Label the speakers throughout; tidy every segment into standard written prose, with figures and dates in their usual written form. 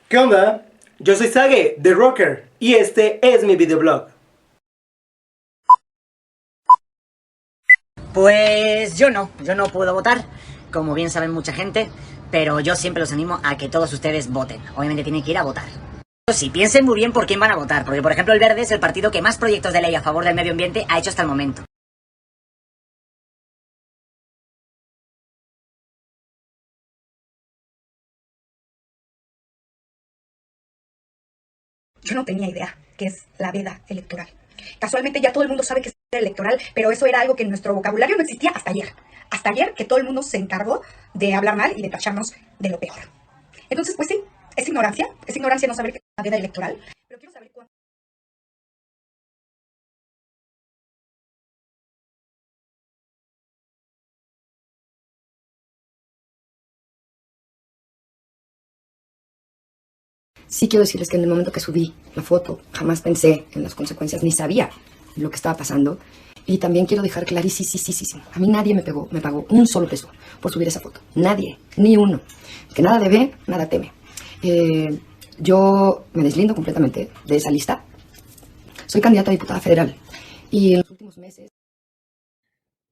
Speaker 1: ¿Qué onda? Yo soy Sage, The Rocker, y este es mi videoblog.
Speaker 2: Pues yo no puedo votar, como bien saben mucha gente, pero yo siempre los animo a que todos ustedes voten. Obviamente tienen que ir a votar. Sí, piensen muy bien por quién van a votar, porque por ejemplo el Verde es el partido que más proyectos de ley a favor del medio ambiente ha hecho hasta el momento.
Speaker 3: Yo no tenía idea qué es la veda electoral. Casualmente ya todo el mundo sabe que es veda electoral, pero eso era algo que en nuestro vocabulario no existía hasta ayer. Hasta ayer que todo el mundo se encargó de hablar mal y de tacharnos de lo peor. Entonces, pues sí, es ignorancia no saber qué es la veda electoral, pero quiero saber cuánto.
Speaker 4: Sí quiero decirles que en el momento que subí la foto, jamás pensé en las consecuencias, ni sabía lo que estaba pasando. Y también quiero dejar clarísimo, a mí nadie me pagó un solo peso por subir esa foto. Nadie, ni uno. Que nada debe, nada teme. Yo me deslindo completamente de esa lista. Soy candidata a diputada federal. Y en los últimos meses...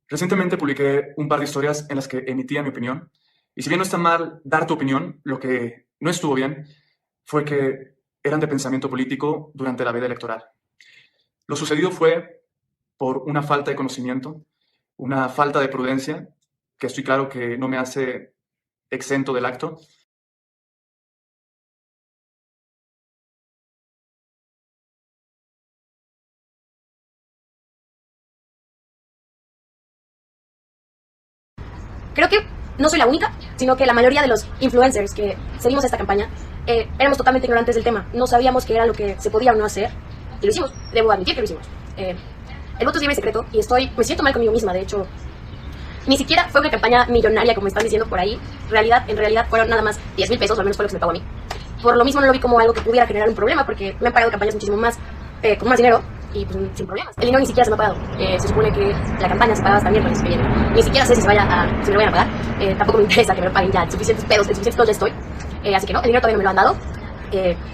Speaker 5: Recientemente publiqué un par de historias en las que emitía mi opinión. Y si bien no está mal dar tu opinión, lo que no estuvo bien fue que eran de pensamiento político durante la veda electoral. Lo sucedido fue por una falta de conocimiento, una falta de prudencia, que estoy claro que no me hace exento del acto.
Speaker 6: Creo que no soy la única, sino que la mayoría de los influencers que seguimos esta campaña éramos totalmente ignorantes del tema. No sabíamos qué era lo que se podía o no hacer. Y lo hicimos. Debo admitir que lo hicimos. El voto es libre y secreto y me siento mal conmigo misma. De hecho, ni siquiera fue una campaña millonaria como están diciendo por ahí. En realidad fueron nada más 10,000 pesos, o al menos fue lo que se me pagó a mí. Por lo mismo no lo vi como algo que pudiera generar un problema, porque me han pagado campañas muchísimo más, con más dinero y pues sin problemas. El dinero ni siquiera se me ha pagado. Se supone que la campaña se paga hasta miércoles que viene. Ni siquiera sé si me lo vayan a pagar. Tampoco me interesa que me lo paguen ya. Suficientes pedos, suficientes ya estoy. Así que no, el dinero todavía no me lo han dado.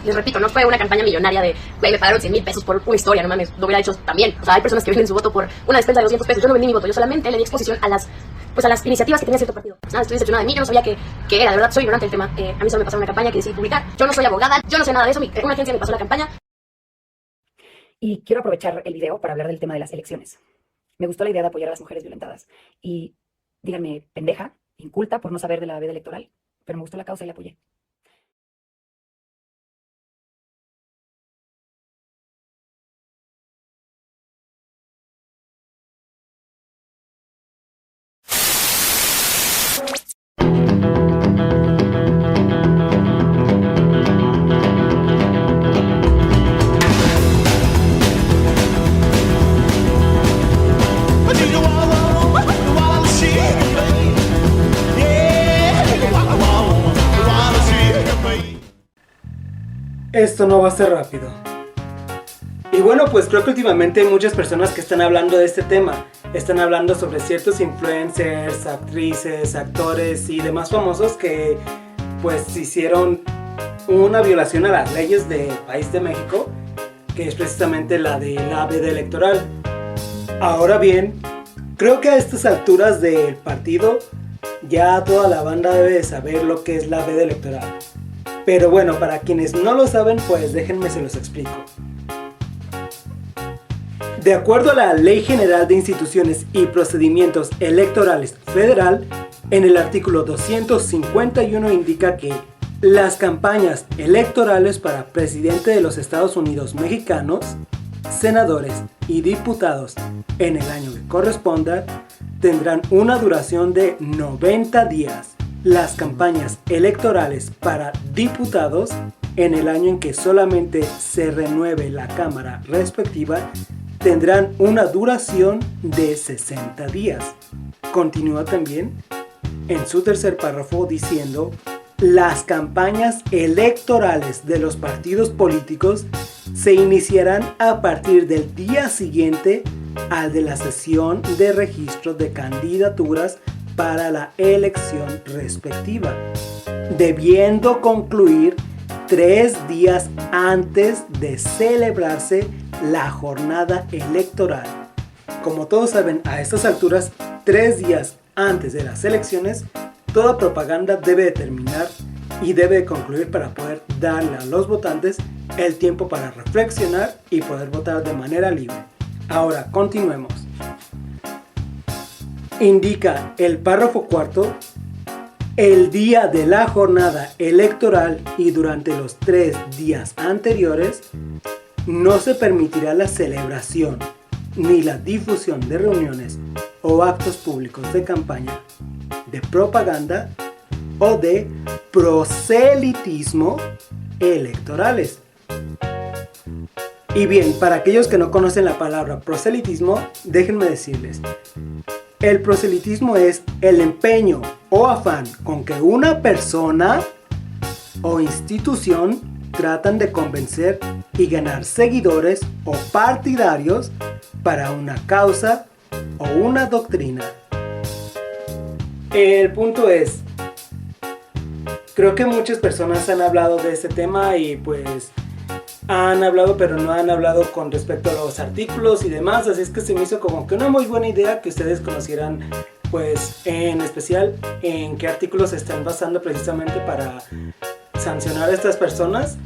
Speaker 6: Les repito, no fue una campaña millonaria de, güey, me pagaron 100,000 pesos por una historia, no mames, lo hubiera hecho también. O sea, hay personas que venden su voto por una despensa de 200 pesos. Yo no vendí mi voto, yo solamente le di exposición a las iniciativas que tenía cierto partido. Nada, estoy decepcionada de mí, yo no sabía qué era, de verdad, soy ignorante del tema. A mí solo me pasaron una campaña que decidí publicar. Yo no soy abogada, yo no sé nada de eso, una agencia me pasó la campaña.
Speaker 4: Y quiero aprovechar el video para hablar del tema de las elecciones. Me gustó la idea de apoyar a las mujeres violentadas. Y díganme, pendeja, inculta por no saber de la veda electoral, pero me gustó la causa y la apoyé.
Speaker 1: Esto no va a ser rápido. Y bueno, pues creo que últimamente hay muchas personas que están hablando de este tema. Están hablando sobre ciertos influencers, actrices, actores y demás famosos que pues hicieron una violación a las leyes del país de México, que es precisamente la de la veda electoral. Ahora bien, creo que a estas alturas del partido ya toda la banda debe de saber lo que es la veda electoral. Pero bueno, para quienes no lo saben, pues déjenme se los explico. De acuerdo a la Ley General de Instituciones y Procedimientos Electorales Federal, en el artículo 251 indica que las campañas electorales para presidente de los Estados Unidos mexicanos, senadores y diputados en el año que corresponda, tendrán una duración de 90 días. Las campañas electorales para diputados en el año en que solamente se renueve la Cámara respectiva tendrán una duración de 60 días. Continúa también en su tercer párrafo diciendo: las campañas electorales de los partidos políticos se iniciarán a partir del día siguiente al de la sesión de registro de candidaturas para la elección respectiva, debiendo concluir 3 días antes de celebrarse la jornada electoral. Como todos saben, a estas alturas, 3 días antes de las elecciones, toda propaganda debe de terminar y debe de concluir para poder darle a los votantes el tiempo para reflexionar y poder votar de manera libre. Ahora, continuemos. Indica el párrafo cuarto: el día de la jornada electoral y durante los 3 días anteriores no se permitirá la celebración ni la difusión de reuniones o actos públicos de campaña, de propaganda o de proselitismo electorales. Y bien, para aquellos que no conocen la palabra proselitismo, déjenme decirles: el proselitismo es el empeño o afán con que una persona o institución tratan de convencer y ganar seguidores o partidarios para una causa o una doctrina. El punto es, creo que muchas personas han hablado de este tema y pues han hablado, pero no han hablado con respecto a los artículos y demás, así es que se me hizo como que una muy buena idea que ustedes conocieran, pues en especial en qué artículos se están basando precisamente para sancionar a estas personas,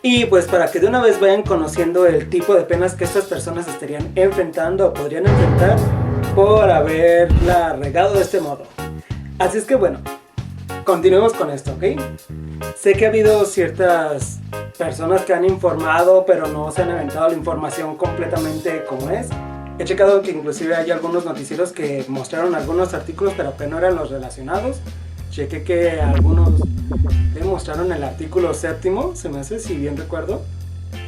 Speaker 1: y pues para que de una vez vayan conociendo el tipo de penas que estas personas estarían enfrentando o podrían enfrentar por haberla regado de este modo. Así es que bueno, continuemos con esto, ¿ok? Sé que ha habido ciertas personas que han informado, pero no se han aventado la información completamente como es. He checado que inclusive hay algunos noticieros que mostraron algunos artículos, pero que no eran los relacionados. Chequé que algunos mostraron el artículo 7º, se me hace, si bien recuerdo.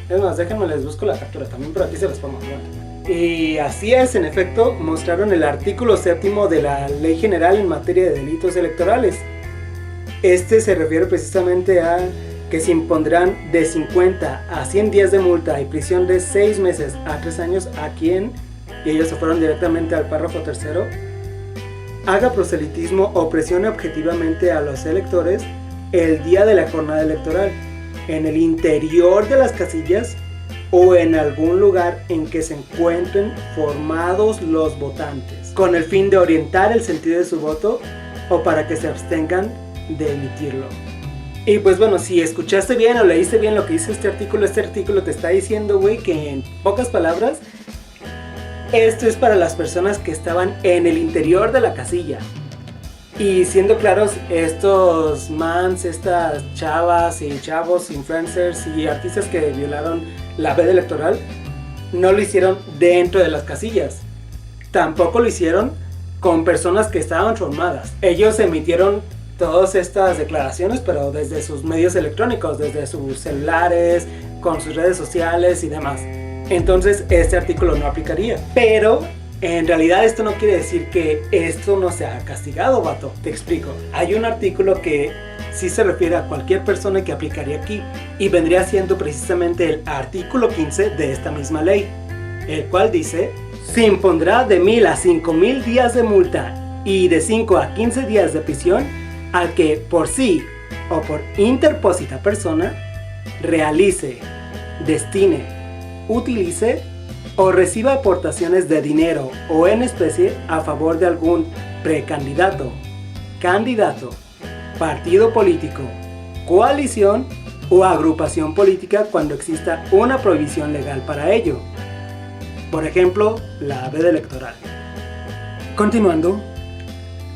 Speaker 1: Es más, déjenme les busco la captura también, pero aquí se los pongo. Y así es, en efecto, mostraron el artículo 7º de la Ley General en materia de delitos electorales. Este se refiere precisamente a que se impondrán de 50 a 100 días de multa y prisión de 6 meses a 3 años a quien, y ellos se fueron directamente al párrafo tercero, haga proselitismo o presione objetivamente a los electores el día de la jornada electoral, en el interior de las casillas o en algún lugar en que se encuentren formados los votantes, con el fin de orientar el sentido de su voto o para que se abstengan de emitirlo. Y pues bueno, si escuchaste bien o leíste bien lo que dice este artículo te está diciendo, güey, que en pocas palabras, esto es para las personas que estaban en el interior de la casilla. Y siendo claros, estos mans, estas chavas y chavos, influencers y artistas que violaron la veda electoral, no lo hicieron dentro de las casillas. Tampoco lo hicieron con personas que estaban formadas. Ellos emitieron todas estas declaraciones, pero desde sus medios electrónicos, desde sus celulares, con sus redes sociales y demás. Entonces este artículo no aplicaría. Pero en realidad esto no quiere decir que esto no sea castigado, vato. Te explico. Hay un artículo que sí se refiere a cualquier persona que aplicaría aquí, y vendría siendo precisamente el artículo 15 de esta misma ley, el cual dice: se impondrá de 1000 a 5000 días de multa y de 5 a 15 días de prisión al que por sí o por interpósita persona realice, destine, utilice o reciba aportaciones de dinero o en especie a favor de algún precandidato, candidato, partido político, coalición o agrupación política cuando exista una prohibición legal para ello. Por ejemplo, la veda electoral. Continuando,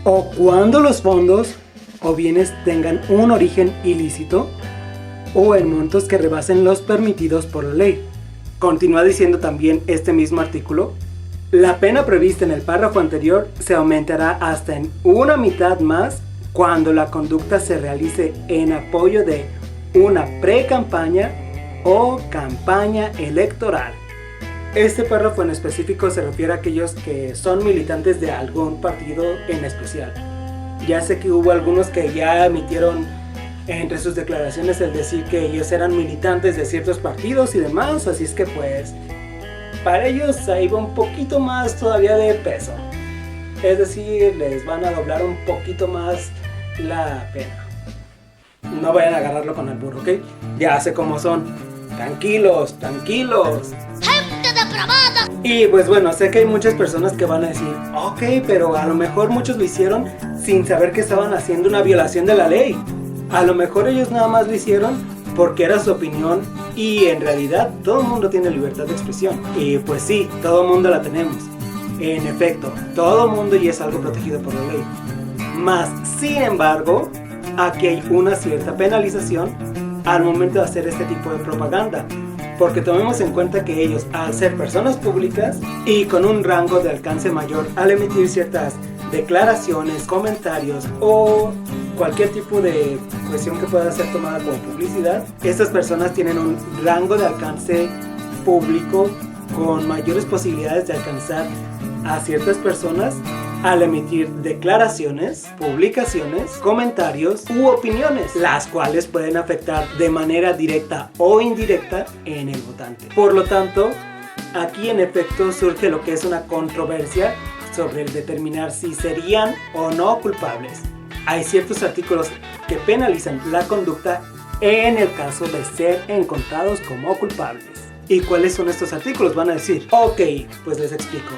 Speaker 1: o cuando los fondos o bienes tengan un origen ilícito o en montos que rebasen los permitidos por la ley. Continúa diciendo también este mismo artículo: la pena prevista en el párrafo anterior se aumentará hasta en una mitad más cuando la conducta se realice en apoyo de una pre-campaña o campaña electoral. Este párrafo en específico se refiere a aquellos que son militantes de algún partido en especial. Ya sé que hubo algunos que ya emitieron entre sus declaraciones el decir que ellos eran militantes de ciertos partidos y demás, así es que pues para ellos ahí va un poquito más todavía de peso. Es decir, les van a doblar un poquito más la pena. no vayan a agarrarlo con el burro, ¿ok? Ya sé cómo son. Tranquilos, tranquilos. Y pues bueno, sé que hay muchas personas que van a decir, ok, pero a lo mejor muchos lo hicieron sin saber que estaban haciendo una violación de la ley. A lo mejor ellos nada más lo hicieron porque era su opinión y en realidad todo el mundo tiene libertad de expresión. Y pues sí, todo el mundo la tenemos. En efecto, todo el mundo ya es algo protegido por la ley. Mas, sin embargo, aquí hay una cierta penalización al momento de hacer este tipo de propaganda. Porque tomemos en cuenta que ellos, al ser personas públicas y con un rango de alcance mayor, al emitir ciertas declaraciones, comentarios o cualquier tipo de cuestión que pueda ser tomada como publicidad, estas personas tienen un rango de alcance público con mayores posibilidades de alcanzar a ciertas personas al emitir declaraciones, publicaciones, comentarios u opiniones, las cuales pueden afectar de manera directa o indirecta en el votante. Por lo tanto, aquí en efecto surge lo que es una controversia sobre el determinar si serían o no culpables. Hay ciertos artículos que penalizan la conducta en el caso de ser encontrados como culpables. ¿Y cuáles son estos artículos? Van a decir, ok, pues les explico.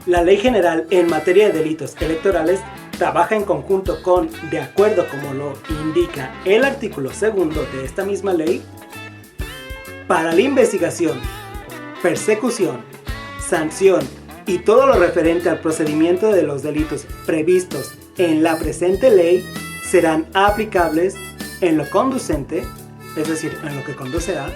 Speaker 1: La Ley General en materia de delitos electorales trabaja en conjunto con, de acuerdo como lo indica el artículo 2 de esta misma ley, para la investigación, persecución, sanción y todo lo referente al procedimiento de los delitos previstos en la presente ley serán aplicables en lo conducente, es decir, en lo que conduce a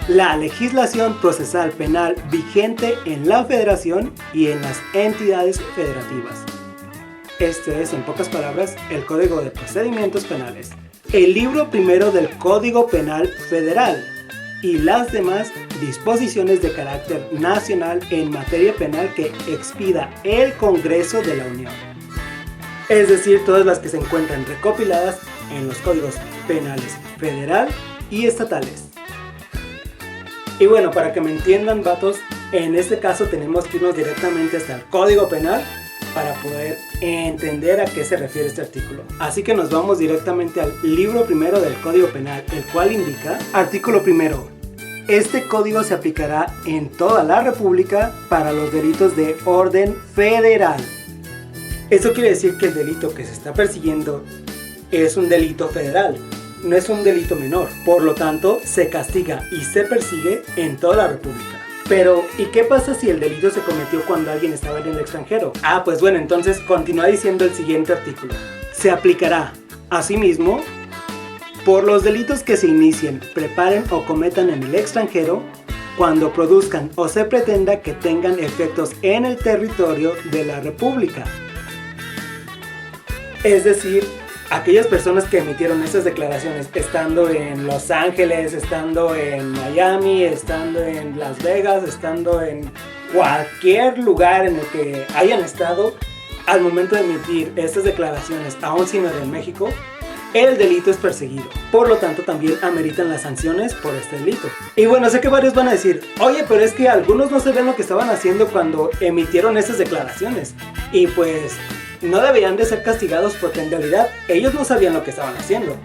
Speaker 1: la legislación procesal penal vigente en la Federación y en las entidades federativas. Este es, en pocas palabras, el Código de Procedimientos Penales, el libro primero del Código Penal Federal y las demás disposiciones de carácter nacional en materia penal que expida el Congreso de la Unión. Es decir, todas las que se encuentran recopiladas en los códigos penales federal y estatales. Y bueno, para que me entiendan, vatos, en este caso tenemos que irnos directamente hasta el Código Penal para poder entender a qué se refiere este artículo. Así que nos vamos directamente al libro primero del Código Penal, el cual indica, artículo primero, este código se aplicará en toda la República para los delitos de orden federal. Eso quiere decir que el delito que se está persiguiendo es un delito federal. No es un delito menor, por lo tanto se castiga y se persigue en toda la República. Pero, ¿y qué pasa si el delito se cometió cuando alguien estaba en el extranjero? Ah, pues bueno, entonces continúa diciendo el siguiente artículo. Se aplicará, asimismo, por los delitos que se inicien, preparen o cometan en el extranjero, cuando produzcan o se pretenda que tengan efectos en el territorio de la República. Es decir, aquellas personas que emitieron esas declaraciones estando en Los Ángeles, estando en Miami, estando en Las Vegas, estando en cualquier lugar en el que hayan estado, al momento de emitir estas declaraciones, aún sin en México, el delito es perseguido. Por lo tanto, también ameritan las sanciones por este delito. Y bueno, sé que varios van a decir, oye, pero es que algunos no sabían lo que estaban haciendo cuando emitieron esas declaraciones. Y pues no deberían de ser castigados porque en realidad ellos no sabían lo que estaban haciendo.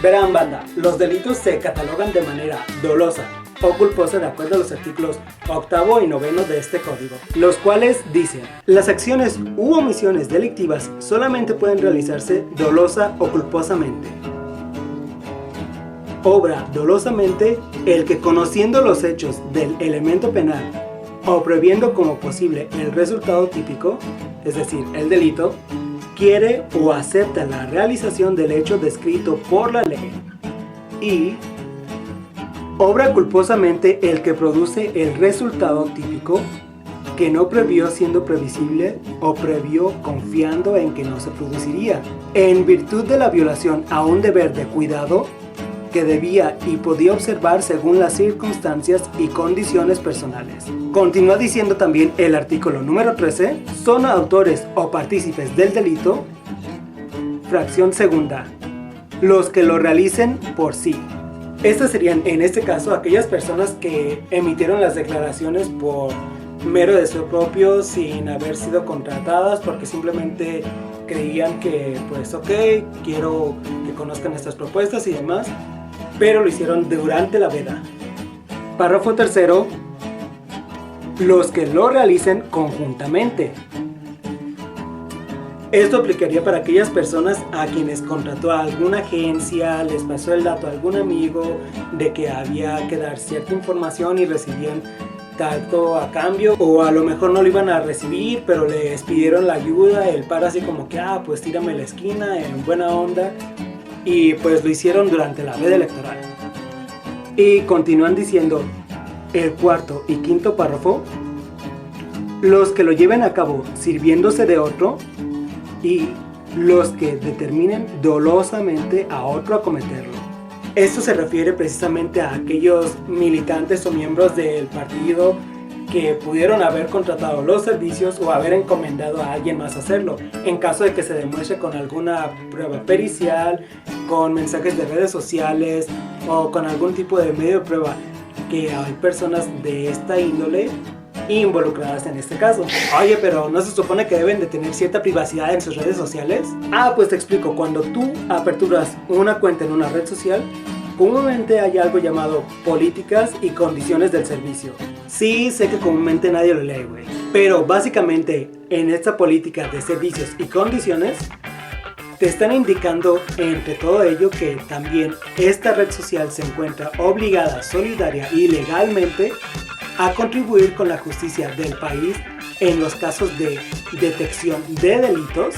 Speaker 1: Verán, banda, los delitos se catalogan de manera dolosa o culposa de acuerdo a los artículos 8 y 9 de este código, los cuales dicen: las acciones u omisiones delictivas solamente pueden realizarse dolosa o culposamente. Obra dolosamente el que, conociendo los hechos del elemento penal o previendo como posible el resultado típico, es decir, el delito, quiere o acepta la realización del hecho descrito por la ley. Y obra culposamente el que produce el resultado típico que no previó siendo previsible o previó confiando en que no se produciría, en virtud de la violación a un deber de cuidado que debía y podía observar según las circunstancias y condiciones personales. Continúa diciendo también el artículo número 13, son autores o partícipes del delito, fracción segunda, los que lo realicen por sí. Estas serían, en este caso, aquellas personas que emitieron las declaraciones por mero deseo propio, sin haber sido contratadas, porque simplemente creían que pues ok, quiero que conozcan estas propuestas y demás, pero lo hicieron durante la veda. Párrafo tercero, los que lo realicen conjuntamente. Esto aplicaría para aquellas personas a quienes contrató a alguna agencia, les pasó el dato a algún amigo de que había que dar cierta información y recibían tanto a cambio, o a lo mejor no lo iban a recibir, pero les pidieron la ayuda, el par así como que, pues tírame la esquina en buena onda, y pues lo hicieron durante la veda electoral. Y continúan diciendo el cuarto y quinto párrafo, los que lo lleven a cabo sirviéndose de otro, y los que determinen dolosamente a otro a cometerlo. Esto se refiere precisamente a aquellos militantes o miembros del partido que pudieron haber contratado los servicios o haber encomendado a alguien más hacerlo, en caso de que se demuestre con alguna prueba pericial, con mensajes de redes sociales o con algún tipo de medio de prueba que hay personas de esta índole involucradas en este caso. Oye, pero ¿no se supone que deben de tener cierta privacidad en sus redes sociales? Pues te explico. Cuando tú aperturas una cuenta en una red social, comúnmente hay algo llamado políticas y condiciones del servicio. Sí, sé que comúnmente nadie lo lee, güey, pero básicamente en esta política de servicios y condiciones te están indicando entre todo ello que también esta red social se encuentra obligada, solidaria y legalmente a contribuir con la justicia del país en los casos de detección de delitos,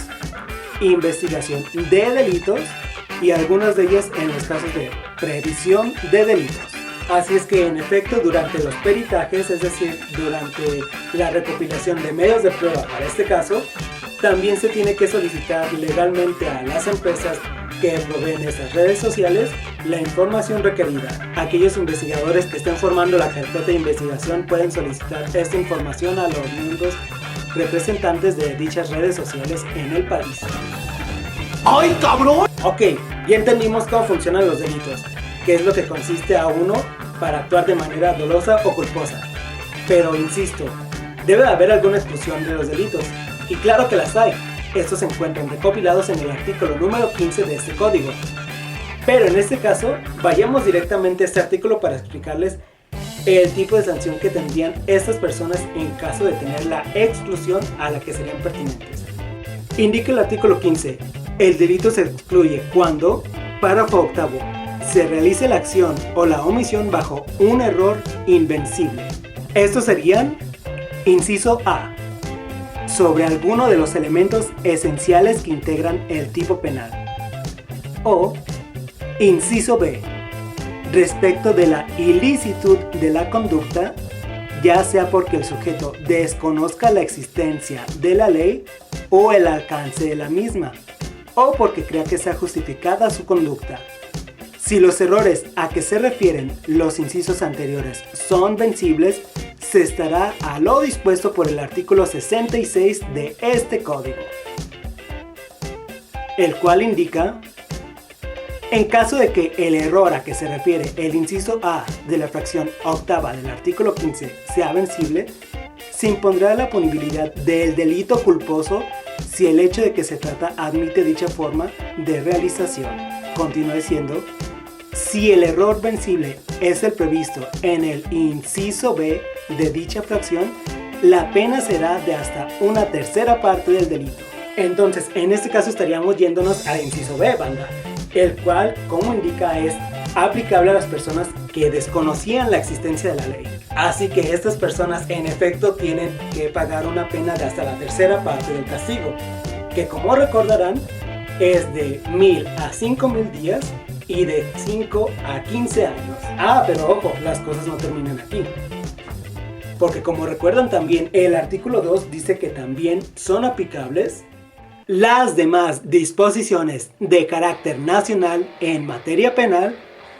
Speaker 1: investigación de delitos y algunas de ellas en los casos de previsión de delitos. Así es que en efecto durante los peritajes, es decir, durante la recopilación de medios de prueba para este caso, también se tiene que solicitar legalmente a las empresas que proveen estas redes sociales la información requerida. Aquellos investigadores que estén formando la carpeta de investigación pueden solicitar esta información a los miembros representantes de dichas redes sociales en el país. ¡Ay, cabrón! Ok, ya entendimos cómo funcionan los delitos, que es lo que consiste a uno para actuar de manera dolosa o culposa. Pero insisto, debe haber alguna exclusión de los delitos, y claro que las hay. Estos se encuentran recopilados en el artículo número 15 de este código. Pero en este caso, vayamos directamente a este artículo para explicarles el tipo de sanción que tendrían estas personas en caso de tener la exclusión a la que serían pertinentes. Indica el artículo 15, el delito se excluye cuando, párrafo octavo, se realice la acción o la omisión bajo un error invencible. Estos serían, inciso A, sobre alguno de los elementos esenciales que integran el tipo penal. O, inciso B, respecto de la ilicitud de la conducta, ya sea porque el sujeto desconozca la existencia de la ley o el alcance de la misma, o porque crea que sea justificada su conducta. Si los errores a que se refieren los incisos anteriores son vencibles, se estará a lo dispuesto por el artículo 66 de este código, el cual indica: en caso de que el error a que se refiere el inciso A de la fracción octava del artículo 15 sea vencible, se impondrá la punibilidad del delito culposo si el hecho de que se trata admite dicha forma de realización. Continúa diciendo: si el error vencible es el previsto en el inciso B de dicha fracción, la pena será de hasta una tercera parte del delito. Entonces, en este caso estaríamos yéndonos al inciso B, banda, el cual, como indica, es aplicable a las personas que desconocían la existencia de la ley. Así que estas personas en efecto tienen que pagar una pena de hasta la tercera parte del castigo, que como recordarán es de 1000 a 5000 días y de 5 a 15 años. Pero ojo, las cosas no terminan aquí, porque como recuerdan también el artículo 2 dice que también son aplicables las demás disposiciones de carácter nacional en materia penal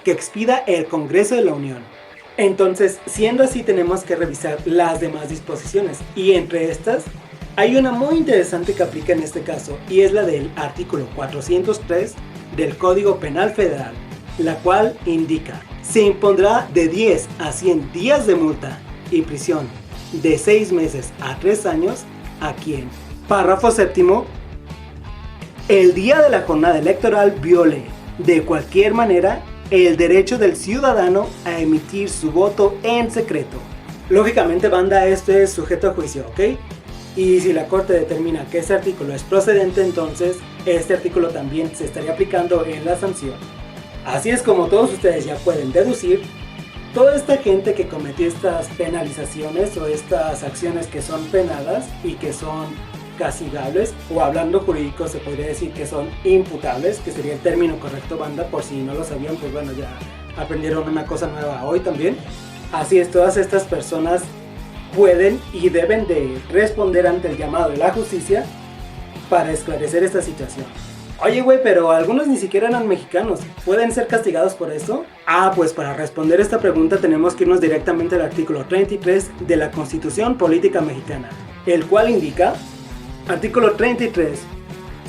Speaker 1: que expida el Congreso de la Unión. Entonces, siendo así, tenemos que revisar las demás disposiciones, y entre estas hay una muy interesante que aplica en este caso, y es la del artículo 403 del Código Penal Federal, la cual indica: se impondrá de 10 a 100 días de multa y prisión de 6 meses a 3 años a quien, párrafo séptimo, el día de la jornada electoral viole, de cualquier manera, el derecho del ciudadano a emitir su voto en secreto. Lógicamente, banda, esto es sujeto a juicio, ¿ok? Y si la Corte determina que este artículo es procedente, entonces este artículo también se estaría aplicando en la sanción. Así es como todos ustedes ya pueden deducir, toda esta gente que cometió estas penalizaciones o estas acciones que son penadas y que son castigables, o hablando jurídico se podría decir que son imputables, que sería el término correcto, banda, por si no lo sabían, pues bueno, ya aprendieron una cosa nueva hoy también. Así es, todas estas personas pueden y deben de responder ante el llamado de la justicia para esclarecer esta situación. Oye, güey, pero algunos ni siquiera eran mexicanos. ¿Pueden ser castigados por eso? Ah, pues para responder esta pregunta tenemos que irnos directamente al artículo 33 de la Constitución Política Mexicana, el cual indica, artículo 33,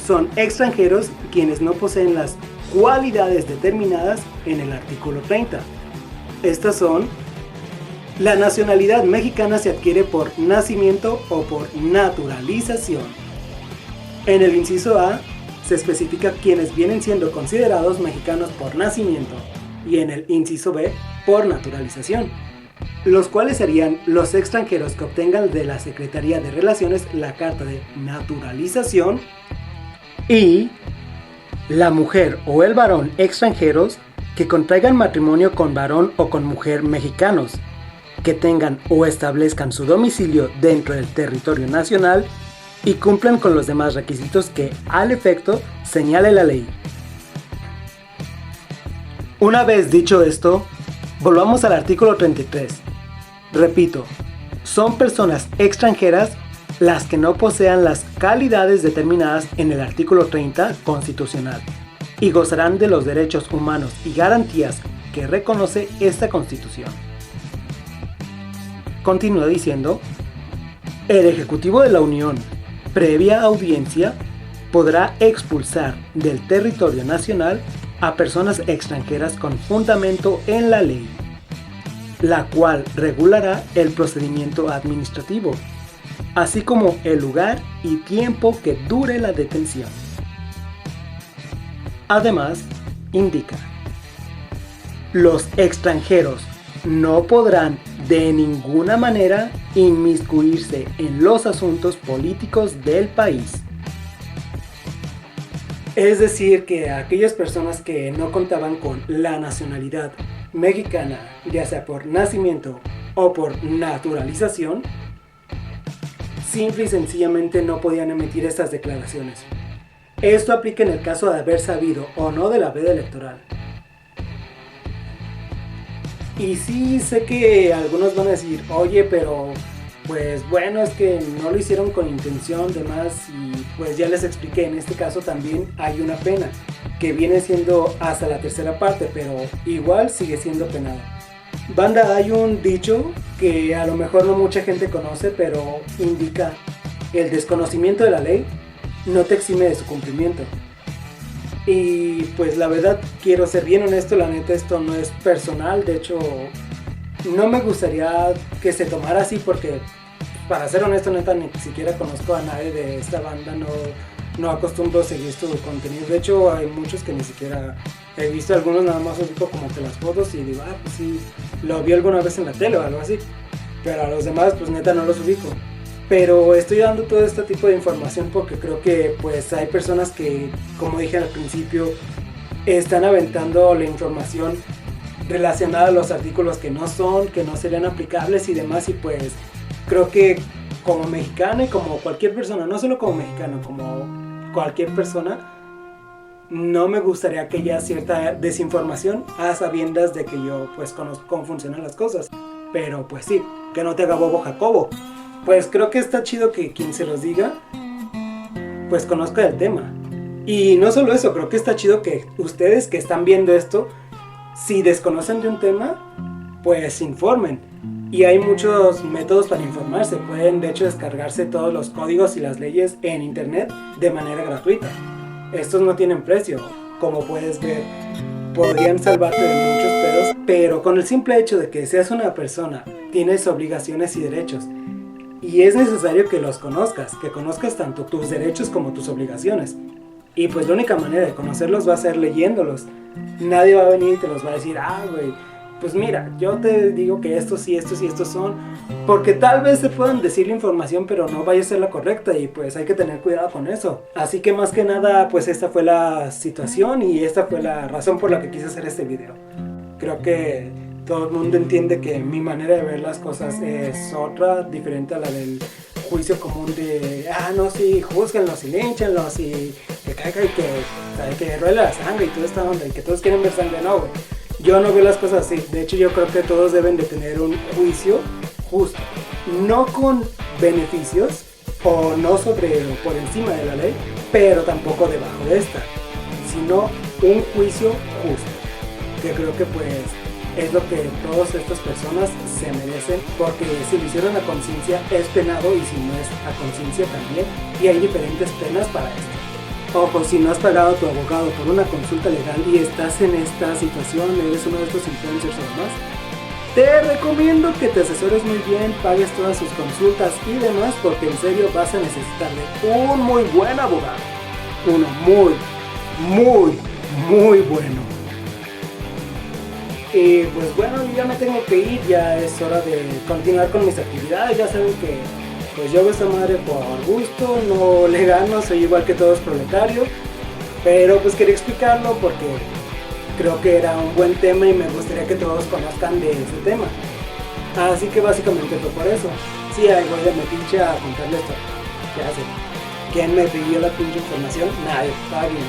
Speaker 1: son extranjeros quienes no poseen las cualidades determinadas en el artículo 30. Estas son: la nacionalidad mexicana se adquiere por nacimiento o por naturalización. En el inciso A se especifica quienes vienen siendo considerados mexicanos por nacimiento, y en el inciso B por naturalización, los cuales serían los extranjeros que obtengan de la Secretaría de Relaciones la carta de naturalización, y la mujer o el varón extranjeros que contraigan matrimonio con varón o con mujer mexicanos, que tengan o establezcan su domicilio dentro del territorio nacional y cumplan con los demás requisitos que al efecto señale la ley. Una vez dicho esto, volvamos al artículo 33. Repito, son personas extranjeras las que no posean las calidades determinadas en el artículo 30 constitucional y gozarán de los derechos humanos y garantías que reconoce esta Constitución. Continúa diciendo: el Ejecutivo de la Unión, previa audiencia, podrá expulsar del territorio nacional a personas extranjeras con fundamento en la ley, la cual regulará el procedimiento administrativo, así como el lugar y tiempo que dure la detención. Además, indica: los extranjeros no podrán de ninguna manera inmiscuirse en los asuntos políticos del país. Es decir, que aquellas personas que no contaban con la nacionalidad mexicana, ya sea por nacimiento o por naturalización, simple y sencillamente no podían emitir estas declaraciones. Esto aplica en el caso de haber sabido o no de la veda electoral. Y sí sé que algunos van a decir: oye, pero pues bueno, es que no lo hicieron con intención, demás, y pues ya les expliqué, en este caso también hay una pena, que viene siendo hasta la tercera parte, pero igual sigue siendo penada. Banda, hay un dicho que a lo mejor no mucha gente conoce, pero indica: el desconocimiento de la ley no te exime de su cumplimiento. Y pues la verdad, quiero ser bien honesto, la neta esto no es personal, de hecho no me gustaría que se tomara así, porque para ser honesto, neta, ni siquiera conozco a nadie de esta banda, no acostumbro a seguir su contenido. De hecho hay muchos que ni siquiera he visto, algunos nada más ubico como que las fotos y digo: ah, pues sí, lo vi alguna vez en la tele o algo así, pero a los demás pues neta no los ubico. Pero estoy dando todo este tipo de información porque creo que pues hay personas que, como dije al principio, están aventando la información relacionada a los artículos que no serían aplicables y demás, y pues creo que como mexicano y como cualquier persona, no solo como mexicano, como cualquier persona, no me gustaría que haya cierta desinformación a sabiendas de que yo pues conozco cómo funcionan las cosas. Pero pues sí, que no te haga bobo Jacobo. Pues creo que está chido que quien se los diga pues conozca el tema. Y no solo eso, creo que está chido que ustedes que están viendo esto, si desconocen de un tema, pues informen. Y hay muchos métodos para informarse. Pueden de hecho descargarse todos los códigos y las leyes en internet de manera gratuita. Estos no tienen precio, como puedes ver. Podrían salvarte de muchos pedos, pero con el simple hecho de que seas una persona, tienes obligaciones y derechos. Y es necesario que los conozcas, que conozcas tanto tus derechos como tus obligaciones. Y pues la única manera de conocerlos va a ser leyéndolos. Nadie va a venir y te los va a decir, güey, pues mira, yo te digo que estos y estos y estos son, porque tal vez te puedan decir la información, pero no vaya a ser la correcta, y pues hay que tener cuidado con eso. Así que más que nada, pues esta fue la situación y esta fue la razón por la que quise hacer este video. Creo que todo el mundo entiende que mi manera de ver las cosas es otra, diferente a la del juicio común de, no, sí, júzguenlos y línchenlos y que caiga y que ruele la sangre y toda esta onda y que todos quieren ver sangre. No, güey. Yo no veo las cosas así. De hecho, yo creo que todos deben de tener un juicio justo, no con beneficios o no sobre o por encima de la ley, pero tampoco debajo de esta, sino un juicio justo, que creo que pues es lo que todas estas personas se merecen, porque si lo hicieron a conciencia es penado, y si no es a conciencia también, y hay diferentes penas para esto. Ojo, si no has pagado a tu abogado por una consulta legal y estás en esta situación, eres uno de estos influencers o demás, te recomiendo que te asesores muy bien, pagues todas sus consultas y demás, porque en serio vas a necesitar de un muy buen abogado. Uno muy bueno. Y pues bueno, yo ya me tengo que ir, ya es hora de continuar con mis actividades. Ya saben que pues yo hago esta madre por gusto, no le gano, soy igual que todos proletarios, pero pues quería explicarlo porque creo que era un buen tema y me gustaría que todos conozcan de ese tema. Así que básicamente fue por eso. Sí, ahí voy de metiche a contarles esto. Ya sé. ¿Quién me pidió la pinche información? Nadie, está bien.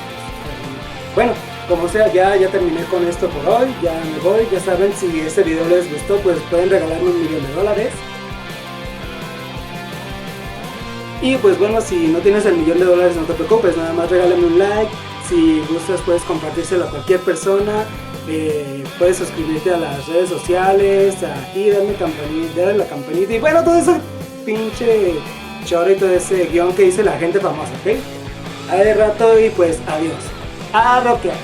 Speaker 1: Bueno, como sea, ya terminé con esto por hoy, ya me voy. Ya saben, si este video les gustó, pues pueden regalarme $1,000,000. Y pues bueno, si no tienes el $1,000,000 no te preocupes, nada más regálame un like. Si gustas puedes compartírselo a cualquier persona. Puedes suscribirte a las redes sociales, aquí darle la campanita y bueno, todo ese pinche choro y todo ese guión que dice la gente famosa, ¿ok? A de rato y pues adiós. A rockear.